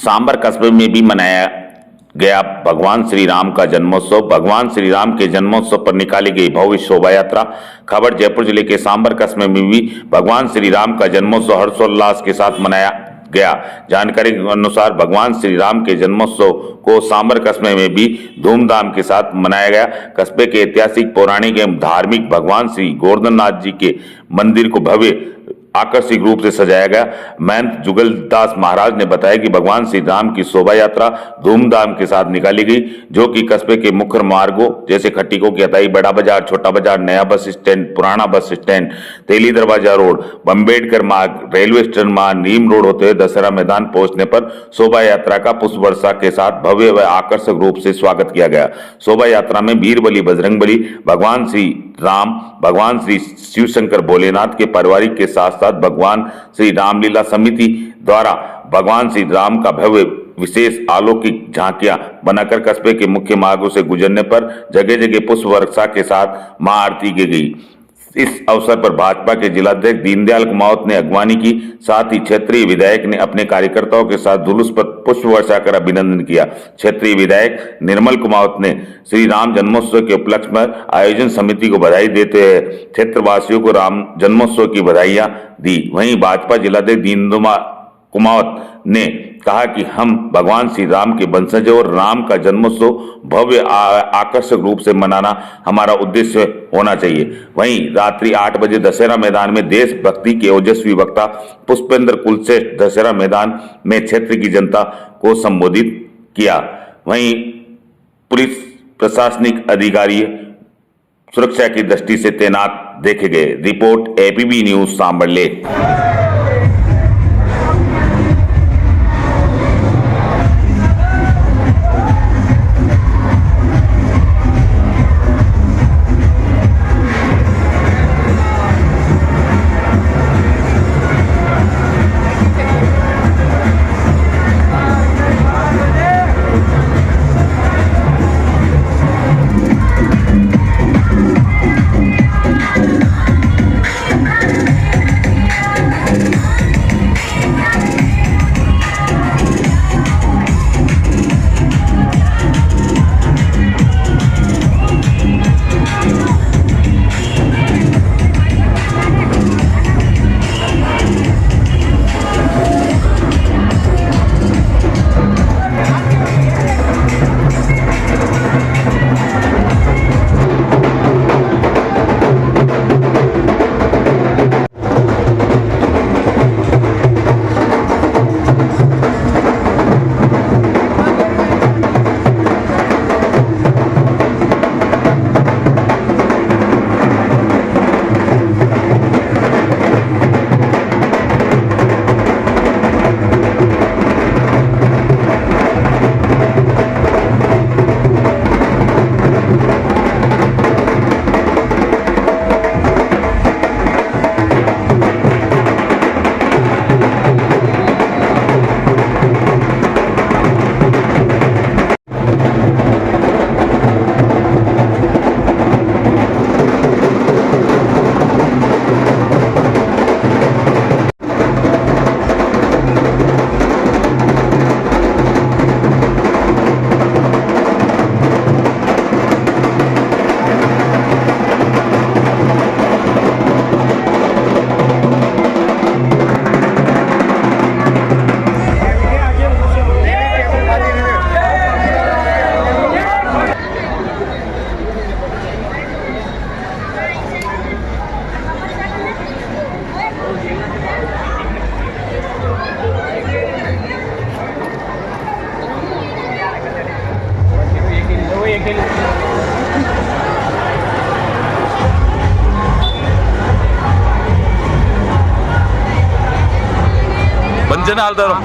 सांबर कस्बे में भी मनाया गया भगवान श्री राम का जन्मोत्सव। भगवान श्री राम के जन्मोत्सव पर निकाली गई भव्य शोभा यात्रा। खबर जयपुर जिले के सांबर कस्बे में भी भगवान श्री राम का जन्मोत्सव हर्षोल्लास के साथ मनाया गया। जानकारी के अनुसार भगवान श्री राम के जन्मोत्सव को सांबर कस्बे में भी धूमधाम के साथ मनाया गया। कस्बे के ऐतिहासिक, पौराणिक एवं धार्मिक भगवान श्री गोवर्धननाथ जी के मंदिर को भव्य आकर्षक रूप से सजाया गया। महंत जुगलदास महाराज ने बताया कि भगवान श्री राम की शोभा यात्रा धूमधाम के साथ निकाली गई, जो कि कस्बे के मुख्य मार्गों जैसे खट्टिको की अताई, बड़ा बाजार, छोटा बाजार, नया बस स्टैंड, पुराना बस स्टैंड, तेली दरवाजा रोड, अम्बेडकर मार्ग, रेलवे स्टेशन मार्ग, नीम रोड होते हुए दशहरा मैदान पहुंचने पर शोभा यात्रा का पुष्प वर्षा के साथ भव्य व आकर्षक रूप से स्वागत किया गया। शोभा यात्रा में वीरबली, बजरंगबली, भगवान श्री राम, भगवान श्री शिव शंकर भोलेनाथ के पारिवारिक के साथ साथ भगवान श्री रामलीला समिति द्वारा भगवान श्री राम का भव्य विशेष अलौकिक झांकियां बनाकर कस्बे के मुख्य मार्गों से गुजरने पर जगह जगह पुष्प वर्षा के साथ महाआरती की गई। इस अवसर पर भाजपा के जिलाध्यक्ष दीनदयाल कुमावत ने अगवानी की, साथ ही क्षेत्रीय विधायक ने अपने कार्यकर्ताओं के साथ जुलूस पर पुष्प वर्षा कर अभिनंदन किया। क्षेत्रीय विधायक निर्मल कुमावत ने श्री राम जन्मोत्सव के उपलक्ष्य में आयोजन समिति को बधाई देते हुए क्षेत्रवासियों को राम जन्मोत्सव की बधाइयां दी। वहीं भाजपा जिलाध्यक्ष दीनदयाल कुमावत ने कहा कि हम भगवान श्री राम के वंशज और राम का जन्मोत्सव भव्य आकर्षक रूप से मनाना हमारा उद्देश्य होना चाहिए। वहीं रात्रि 8 बजे दशहरा मैदान में देशभक्ति के ओजस्वी वक्ता पुष्पेंद्र कुलश्रेष्ठ दशहरा मैदान में क्षेत्र की जनता को संबोधित किया। वहीं पुलिस प्रशासनिक अधिकारी सुरक्षा की दृष्टि से तैनात देखे गए। Report ABP news Sambhar lake. Banjana Aldaro.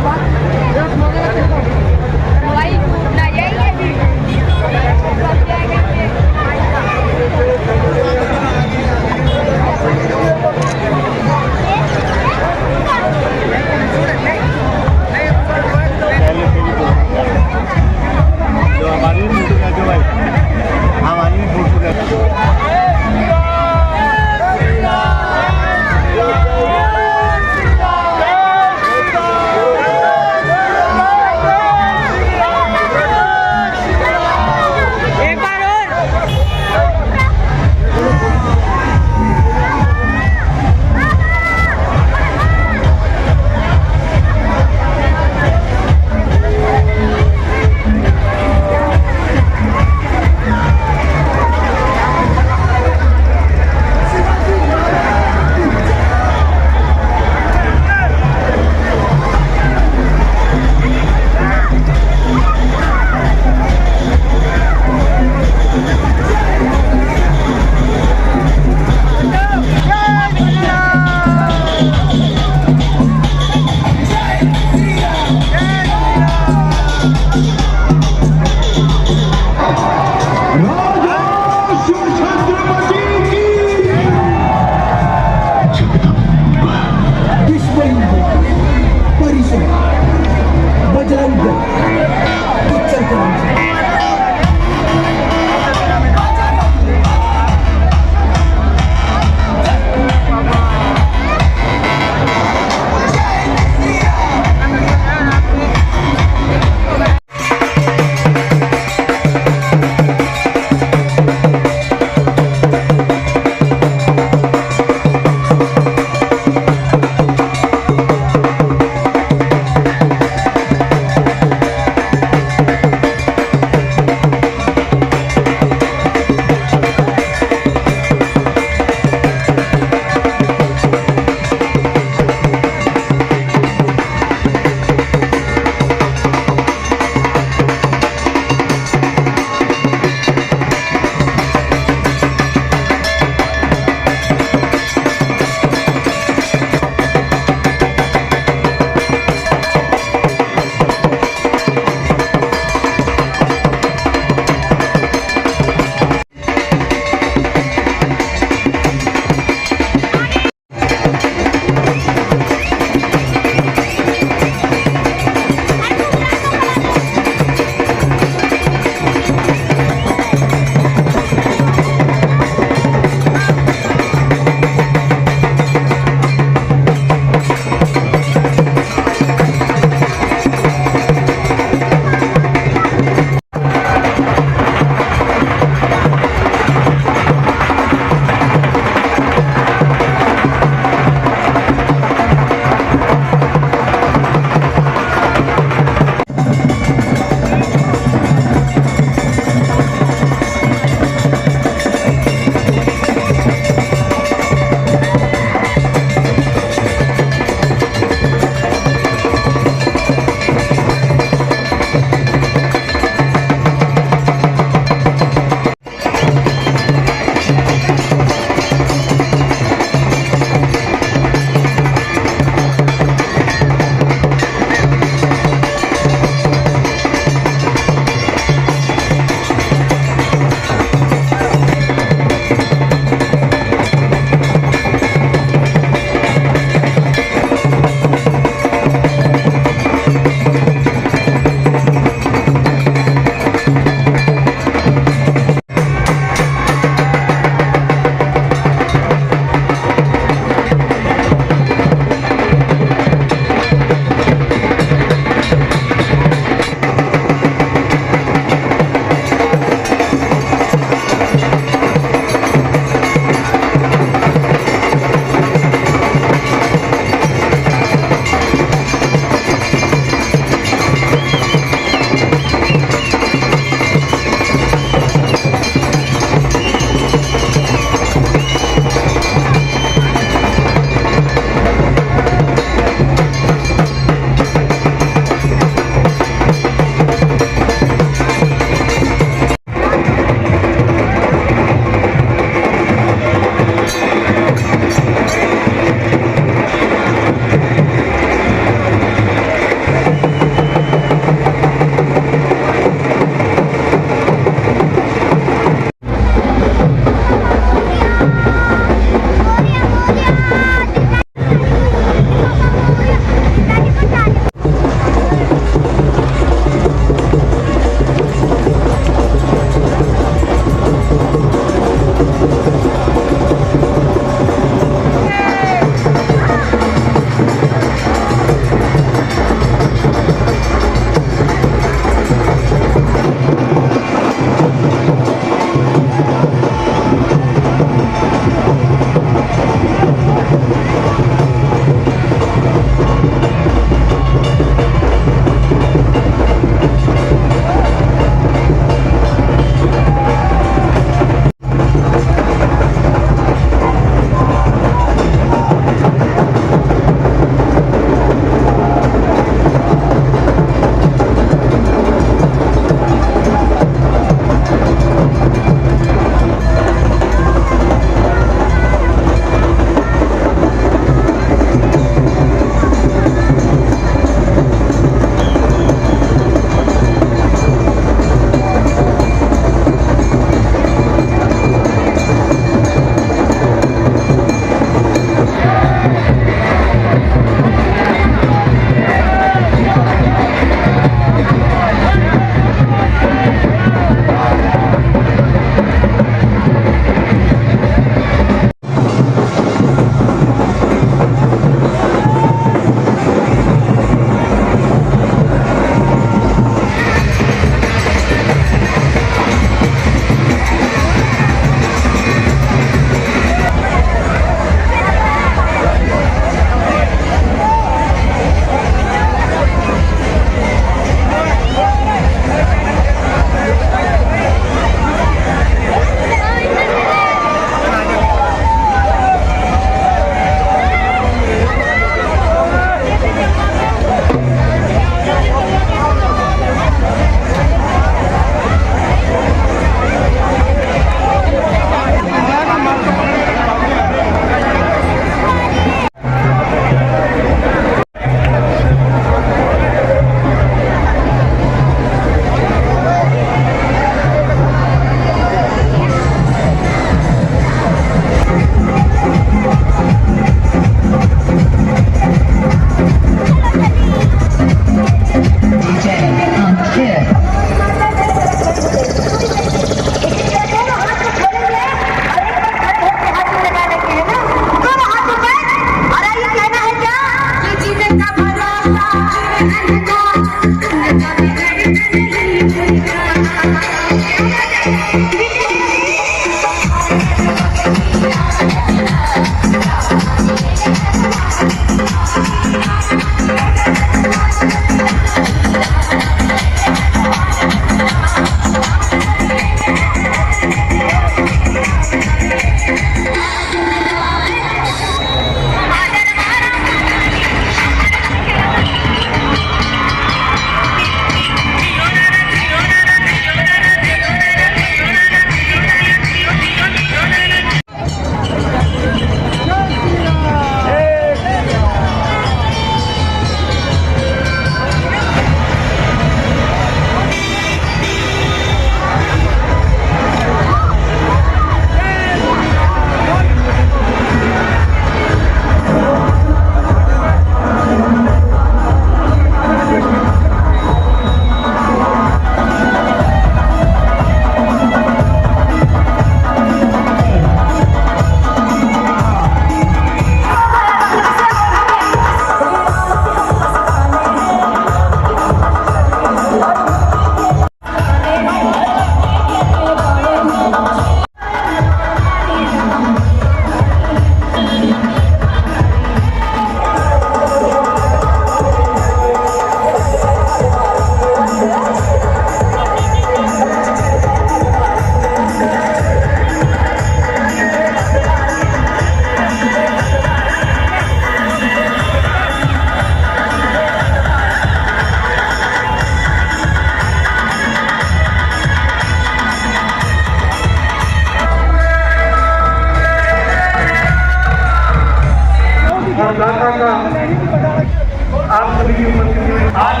आप सभी की उपस्थिति में आज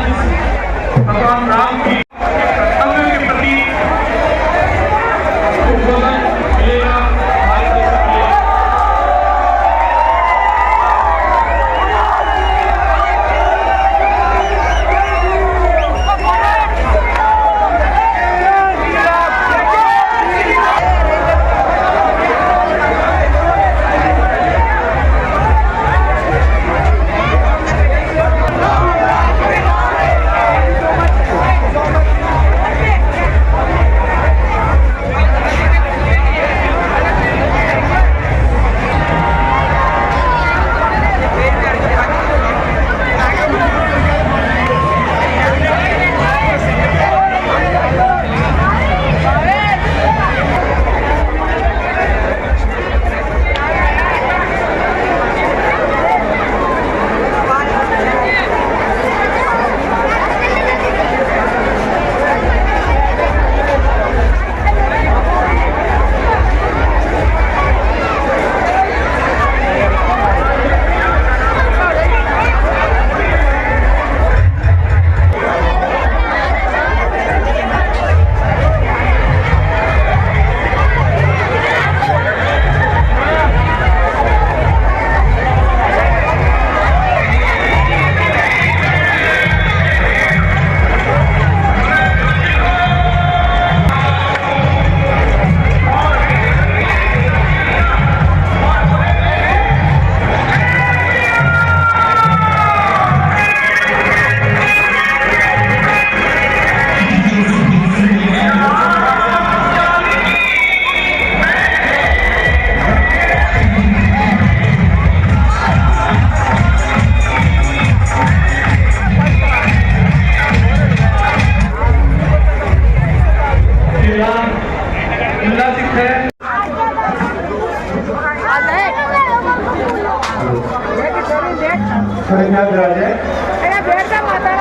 भगवान राम की कर्तव्य के प्रति उद्बोधन मिलेगा हमारे देश के लिए।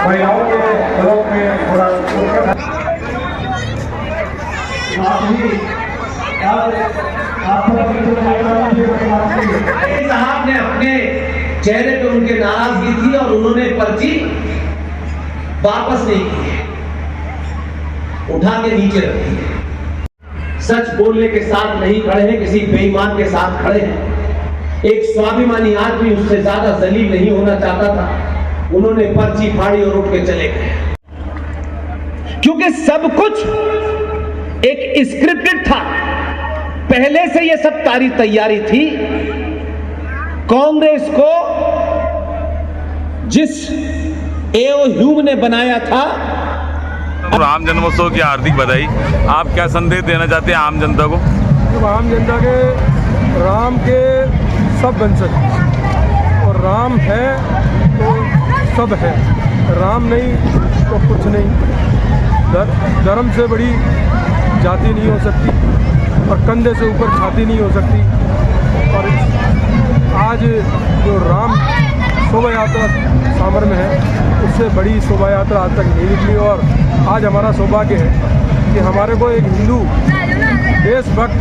महिलाओं के लोग में थोड़ा साहब ने अपने चेहरे पे उनके नाराजगी थी और उन्होंने पर्ची वापस नहीं की है, उठा के नीचे रखी है। सच बोलने के साथ नहीं खड़े हैं, किसी बेईमान के साथ खड़े हैं। एक स्वाभिमानी आदमी उससे ज्यादा जलील नहीं होना चाहता था, उन्होंने पर्ची फाड़ी और उठ के चले गए, क्योंकि सब कुछ एक स्क्रिप्टेड था। पहले से यह सब सारी तैयारी थी। कांग्रेस को जिस एओ ह्यूम ने बनाया था। राम जन्मोत्सव की हार्दिक बधाई। आप क्या संदेश देना चाहते हैं आम जनता को? आम जनता के राम के सब वंशज, और राम है तो सब है, राम नहीं तो कुछ नहीं। धर्म से बड़ी जाति नहीं हो सकती और कंधे से ऊपर छाती नहीं हो सकती। और आज जो राम शोभा यात्रा सामर में है, उससे बड़ी शोभा यात्रा आज तक नहीं निकली। और आज हमारा सौभाग्य है कि हमारे को एक हिंदू देशभक्त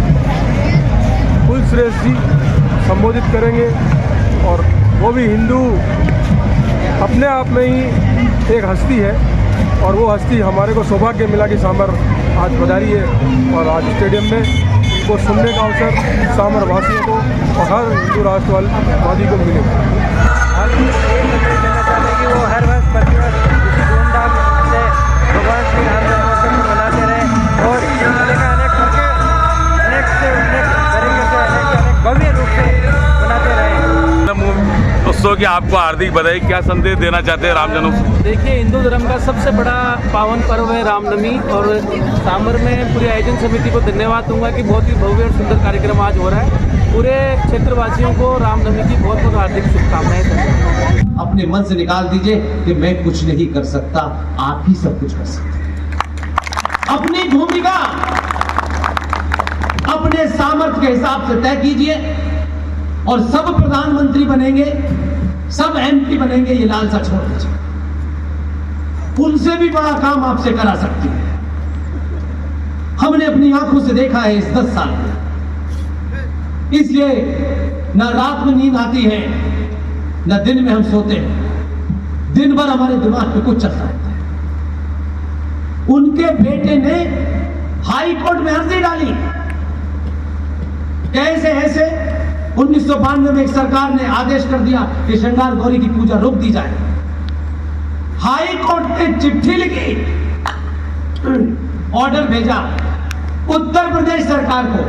कुलश्रेष्ठ जी संबोधित करेंगे, और वो भी हिंदू अपने आप में ही एक हस्ती है। और वो हस्ती हमारे को सौभाग्य मिला कि सामर आज पधारी है, और आज स्टेडियम में उनको सुनने का अवसर सामर वासियों को और हर हिंदू राष्ट्रवादी को मिलेगा। वो हर वर्ष प्रतिवर्ष धूमधाम से भगवान श्री राम जन्मोत्सव मनाते रहे और अनेक तरीके से अनेक भव्य रूप से मनाते रहे। उत्सव की आपको हार्दिक बधाई। क्या संदेश देना चाहते हैं राम जन्मोत्सव? देखिए, हिंदू धर्म का सबसे बड़ा पावन पर्व है रामनवमी, और सामर में पूरी आयोजन समिति को धन्यवाद दूंगा कि बहुत ही भव्य और सुंदर कार्यक्रम आज हो रहा है। पूरे क्षेत्रवासियों को रामनवमी की बहुत बहुत हार्दिक शुभकामनाएं। अपने मन से निकाल दीजिए कि मैं कुछ नहीं कर सकता, आप ही सब कुछ कर सकते। अपनी भूमिका अपने सामर्थ्य के हिसाब से तय कीजिए, और सब प्रधानमंत्री बनेंगे, सब एमपी बनेंगे, ये लालसा छोड़ दीजिए। उनसे भी बड़ा काम आपसे करा सकती है। हमने अपनी आंखों से देखा है इस 10 साल में, इसलिए न रात में नींद आती है, न दिन में हम सोते हैं। दिन भर हमारे दिमाग में कुछ चलता रहता है। उनके बेटे ने हाई कोर्ट में अर्जी डाली, कैसे ऐसे 1992 में एक सरकार ने आदेश कर दिया कि श्रृंगार गौरी की पूजा रोक दी जाए। हाई कोर्ट ने चिट्ठी लिखी, ऑर्डर भेजा उत्तर प्रदेश सरकार को,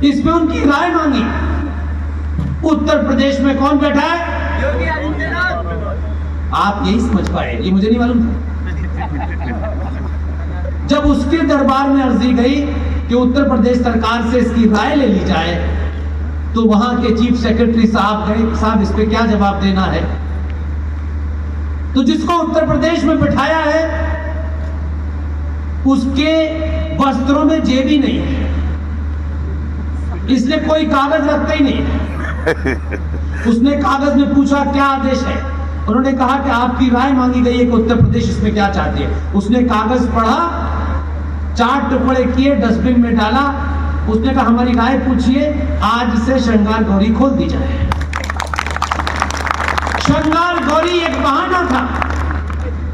इसमें उनकी राय मांगी। उत्तर प्रदेश में कौन बैठा है? योगी आदित्यनाथ। आप यही समझ पाए, ये मुझे नहीं मालूम था। जब उसके दरबार में अर्जी गई कि उत्तर प्रदेश सरकार से इसकी राय ले ली जाए, तो वहां के चीफ सेक्रेटरी साहब गए, साहब इस पे क्या जवाब देना है? तो जिसको उत्तर प्रदेश में बिठाया है उसके वस्त्रों में जेबी नहीं है, इसलिए कोई कागज रखता ही नहीं। उसने कागज में पूछा क्या आदेश है, उन्होंने कहा कि आपकी राय मांगी गई है कि उत्तर प्रदेश इसमें क्या चाहती है। उसने कागज पढ़ा, 4 टुकड़े किए, डस्टबिन में डाला। उसने कहा हमारी राय पूछिए, आज से श्रृंगार गौरी खोल दी जाए। श्रृंगार गौरी एक बहाना था,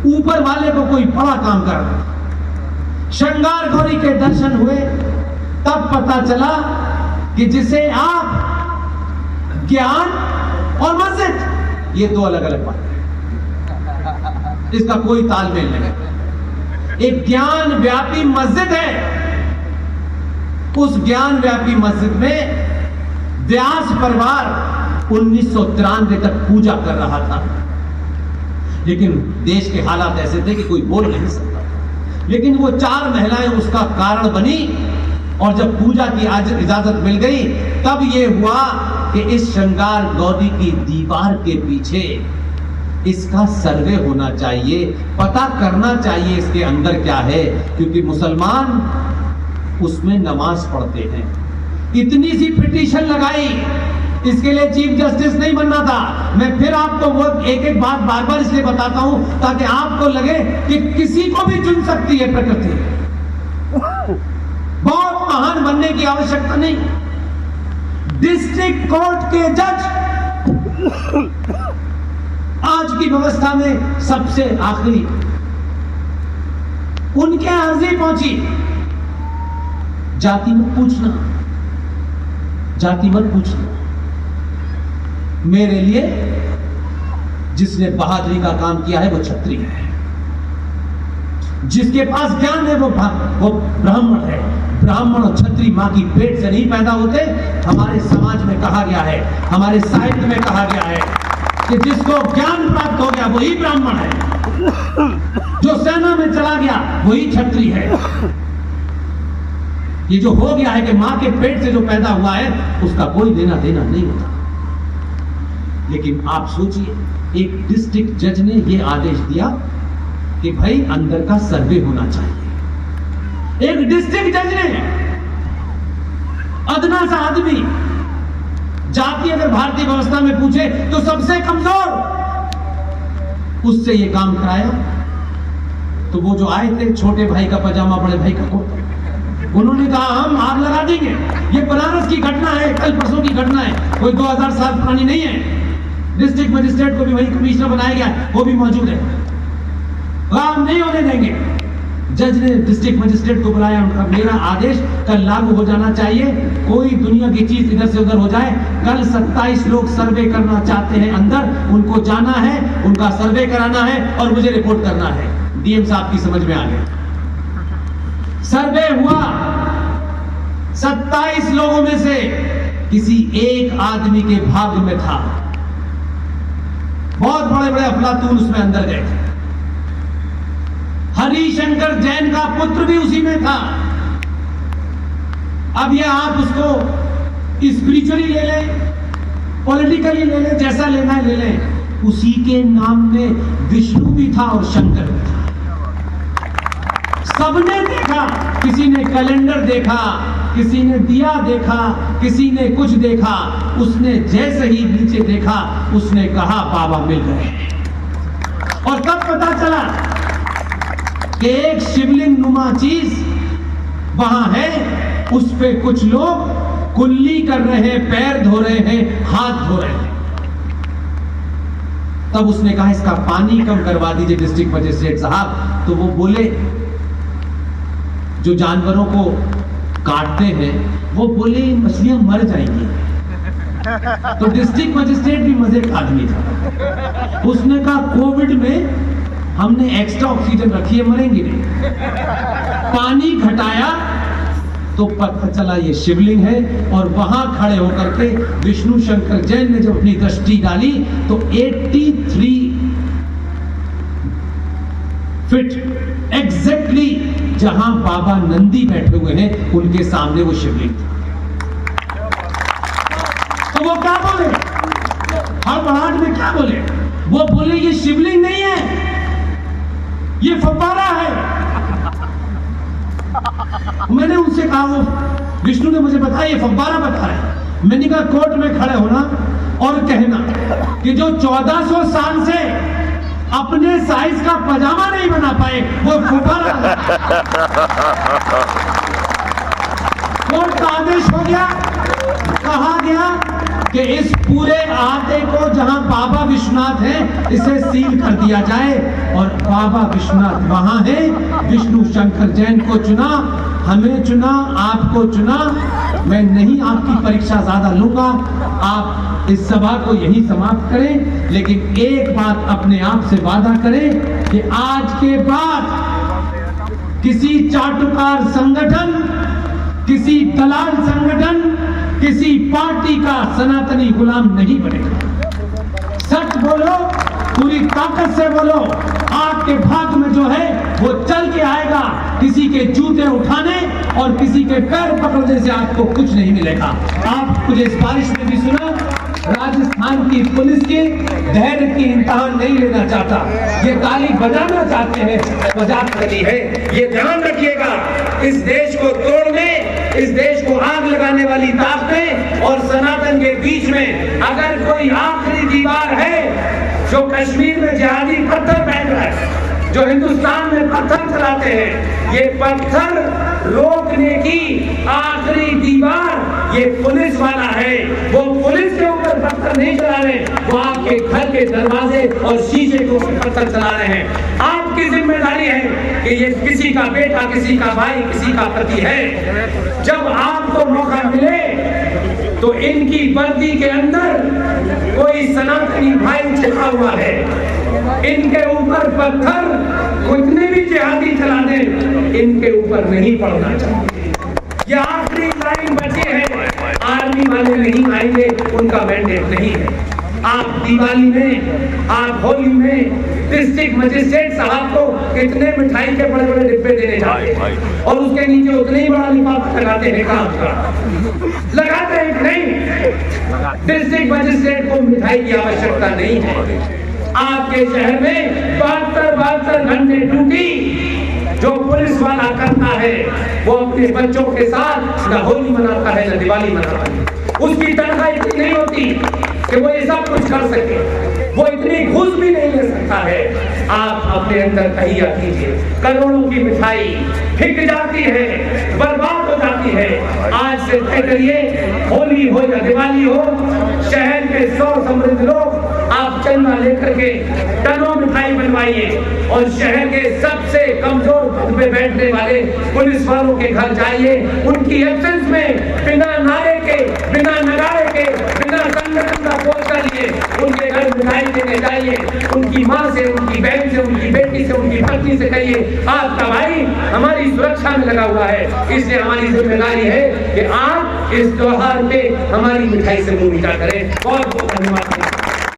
ऊपर वाले को कोई बड़ा काम कर रहा। श्रृंगार गौरी के दर्शन हुए, तब पता चला कि जिसे आप ज्ञान और मस्जिद, ये 2 अलग अलग बात है, इसका कोई तालमेल नहीं। एक ज्ञान व्यापी मस्जिद है, उस ज्ञान व्यापी मस्जिद में व्यास परिवार 1993 तक पूजा कर रहा था, लेकिन देश के हालात ऐसे थे कि कोई बोल नहीं सकता। लेकिन वो 4 महिलाएं उसका कारण बनी, और जब पूजा की इजाजत मिल गई, तब ये हुआ कि इस श्रृंगार गौरी की दीवार के पीछे इसका सर्वे होना चाहिए, पता करना चाहिए इसके अंदर क्या है, क्योंकि मुसलमान उसमें नमाज पढ़ते हैं। इतनी सी पिटीशन लगाई, इसके लिए चीफ जस्टिस नहीं बनना था। मैं फिर आपको वो एक बात बार बार इसलिए बताता हूं ताकि आपको लगे कि किसी को भी चुन सकती है प्रकृति। बहुत महान बनने की आवश्यकता नहीं। डिस्ट्रिक्ट कोर्ट के जज आज की व्यवस्था में सबसे आखिरी, उनके अर्जी पहुंची, जाति मत पूछना, जाति मत पूछना। मेरे लिए जिसने बहादुरी का काम किया है वो क्षत्रिय है, जिसके पास ज्ञान है वो ब्राह्मण है। ब्राह्मण और क्षत्रिय मां की पेट से नहीं पैदा होते। हमारे समाज में कहा गया है, हमारे साहित्य में कहा गया है कि जिसको ज्ञान प्राप्त हो गया वही ब्राह्मण है, जो सेना में चला गया वही क्षत्रिय है। ये जो हो गया है कि मां के पेट से जो पैदा हुआ है उसका कोई लेना देना नहीं होता। लेकिन आप सोचिए, एक डिस्ट्रिक्ट जज ने यह आदेश दिया कि भाई अंदर का सर्वे होना चाहिए। एक डिस्ट्रिक्ट जज ने, अदना सा आदमी, जाति अगर भारतीय व्यवस्था में पूछे तो सबसे कमजोर, उससे यह काम कराया। तो वो जो आए थे, छोटे भाई का पजामा बड़े भाई का कोट, उन्होंने कहा हम आग लगा देंगे। ये बनारस की घटना है, कल परसों की घटना है, कोई 2000 साल पुरानी नहीं है। डिस्ट्रिक्ट मजिस्ट्रेट को भी वही कमिश्नर बनाया गया, वो भी मौजूद है। काम नहीं होने देंगे। जज ने डिस्ट्रिक्ट मजिस्ट्रेट को बुलाया, उनका मेरा आदेश कल लागू हो जाना चाहिए, कोई दुनिया की चीज इधर से उधर हो जाए। कल 27 लोग सर्वे करना चाहते हैं अंदर, उनको जाना है, उनका सर्वे कराना है और मुझे रिपोर्ट करना है। डीएम साहब की समझ में आ गया। सर्वे हुआ, 27 लोगों में से किसी एक आदमी के भाग्य में था। बहुत बड़े बड़े अफलातून उसमें अंदर गए थे। हरिशंकर जैन का पुत्र भी उसी में था। अब ये आप उसको स्पिरिचुअली ले लें, पॉलिटिकली ले लें, जैसा लेना है ले लें, उसी के नाम में विष्णु भी था और शंकर भी था। सबने देखा, किसी ने कैलेंडर देखा, किसी ने दिया देखा, किसी ने कुछ देखा। उसने जैसे ही नीचे देखा, उसने कहा बाबा मिल गए। और तब पता चला कि एक शिवलिंग नुमा चीज वहां है, उस पे कुछ लोग कुल्ली कर रहे हैं, पैर धो रहे हैं, हाथ धो रहे हैं। तब उसने कहा इसका पानी कम करवा दीजिए डिस्ट्रिक्ट मजिस्ट्रेट साहब। तो वो बोले जो जानवरों को काटते हैं, वो बोले मछलियां मर जाएंगी। तो डिस्ट्रिक्ट मजिस्ट्रेट भी मजे का आदमी था, उसने कहा कोविड में हमने एक्स्ट्रा ऑक्सीजन रखी है, मरेंगी नहीं। पानी घटाया तो पता चला ये शिवलिंग है, और वहां खड़े होकर के विष्णु शंकर जैन ने जब अपनी दृष्टि डाली तो 83 फीट एग्जैक्टली जहां बाबा नंदी बैठे हुए हैं उनके सामने वो शिवलिंग था। तो वो क्या बोले, हड़बड़ाहट में क्या बोले, वो बोले ये शिवलिंग नहीं है, ये फव्वारा है। मैंने उनसे कहा, वो विष्णु ने मुझे बताया ये फव्वारा बता रहा है। मैंने कहा कोर्ट में खड़े होना और कहना कि जो 1400 साल से अपने साइज का पजामा नहीं बना पाए वो फव्वारा। कोर्ट का आदेश हो गया, कहा गया कि इस पूरे अहाते को जहां बाबा विश्वनाथ है इसे सील कर दिया जाए, और बाबा विश्वनाथ वहां है। विष्णु शंकर जैन को चुना, हमें चुना, आपको चुना। मैं नहीं आपकी परीक्षा ज्यादा लूंगा, आप इस सभा को यही समाप्त करें, लेकिन एक बात अपने आप से वादा करें कि आज के बाद किसी चाटुकार संगठन, किसी दलाल संगठन, किसी पार्टी का सनातनी गुलाम नहीं बनेगा। सच बोलो, पूरी ताकत से बोलो, आपके भाग में जो है वो चल के आएगा। किसी के जूते उठाने और किसी के पैर पकड़ने से आपको कुछ नहीं मिलेगा। आप मुझे इस बारिश में भी सुना, राजस्थान की पुलिस के धैर्य की इम्तिहान नहीं लेना चाहता, ये ताली बजाना चाहते हैं, मजाक नहीं है। ये ध्यान रखिएगा, इस देश को तोड़ने, इस देश को आग लगाने वाली ताकतें और सनातन के बीच में अगर कोई आखिरी दीवार है, जो कश्मीर में जिहादी पत्थर फेंक रहा है, जो हिंदुस्तान में पत्थर चलाते हैं, ये पत्थर रोकने की आखिरी दीवार ये पुलिस वाला है। वो पुलिस के ऊपर पत्थर नहीं चला रहे, वो आपके घर के दरवाजे और शीशे के ऊपर पत्थर चला रहे हैं। आपकी जिम्मेदारी है कि ये किसी का बेटा, किसी का भाई, किसी का पति है। जब आपको मौका मिले तो इनकी वर्दी के अंदर कोई सनातनी भाई छिपा हुआ है, इनके ऊपर पत्थर कितने भी जिहादी चला दें, इनके ऊपर नहीं पड़ना चाहिए। ये आखिरी लाइन बची है, आर्मी वाले नहीं आएंगे, उनका मैंडेट नहीं है। आप दिवाली में, आप होली में डिस्ट्रिक्ट मजिस्ट्रेट साहब को कितने मिठाई के बड़े बड़े डिब्बे देने जाते हैं, और उसके नीचे उतने ही बड़ा लिफाफा लगाते हैं। काम लगाते हैं नहीं, डिस्ट्रिक्ट मजिस्ट्रेट को मिठाई की आवश्यकता नहीं है। आपके शहर में 72 घंटे ड्यूटी जो पुलिस वाला करता है, वो अपने बच्चों के साथ न होली मनाता है न दिवाली मनाता है। उसकी तनख्वाह इतनी नहीं होती कि वो ये सब कुछ कर सके, वो इतनी घूस भी नहीं ले सकता है। आप अपने अंदर तहिया कीजिए, करोड़ों की मिठाई फिक जाती है, बर्बाद हो जाती है। आज से तय करिए, होली हो या दिवाली हो, शहर के 100 समृद्ध लोग आप चंदा लेकर के टनों मिठाई बनवाइए, और शहर के सबसे कमजोर पद पे बैठने वाले पुलिस वालों के घर जाइए, उनकी एब्सेंस में बिना नारे के, बिना नगाड़े के, बिना संगठन का पोस्टर लिए उनके घर मिठाई देने जाइए। उनकी माँ से, उनकी बहन से, उनकी बेटी से, उनकी पत्नी से कहिए आपका भाई हमारी सुरक्षा में लगा हुआ है, इसलिए हमारी जिम्मेदारी है कि आप इस त्योहार पे हमारी मिठाई से मुंह मीठा करें। बहुत बहुत धन्यवाद।